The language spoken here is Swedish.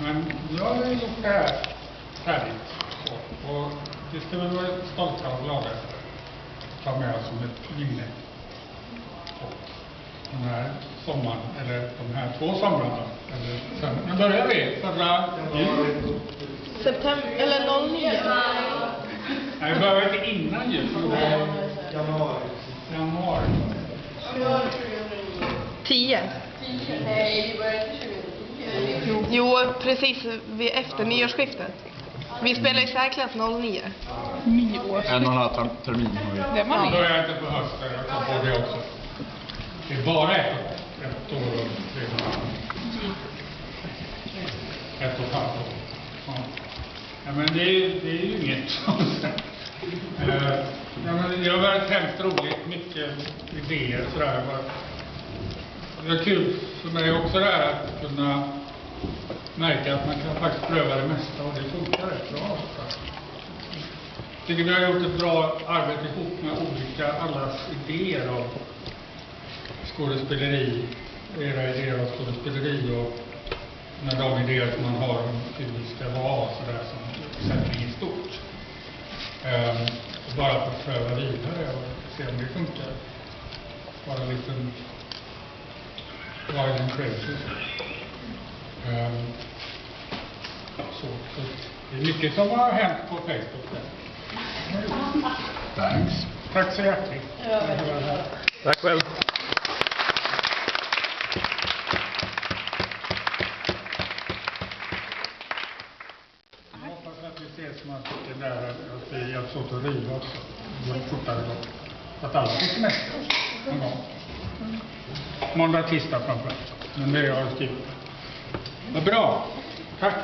Men nu har vi gjort det här färdigt. Och det ska vi vara stolta och glada för. Ta med oss som ett minne. Och den här sommaren, eller de här 2 somrarna. Sen börjar vi förra jul. September, eller 09. Nej, vi började inte innan jul. Januari. 10. Nej, vi började 2010. Jo, precis efter nyårsskiftet. Vi spelar i särklass 09. 9 år. 1,5 termin har vi. Det var Jag ni. börjar inte på hösten, jag kan få det också. Det är bara ett år och 3 månader. 1,5 år. Ja. Ja, men det är ju inget. Ja, men det har varit hemskt roligt, mycket idéer och sådär. Det är kul för mig också det här att kunna märka att man kan faktiskt pröva det mesta och det funkar rätt bra. Jag tycker vi har gjort ett bra arbete ihop med allas idéer av skådespeleri, era idéer av skådespeleri och med de idéer som man har om hur det ska vara sådär som sättning i stort. Och bara få pröva vidare och se om det funkar. Bara lite wild and crazy. Så det är mycket som har hänt på Facebook. Thanks. Tack så hjärtligt. Tack själv. Jag hoppas att vi ses snart där att vi hjälps åt att riva också. Det går fortare då. Så att alla får semester någon gång. Måndag, tisdag framförallt. Men det har jag skrivit. Vad bra. Tack.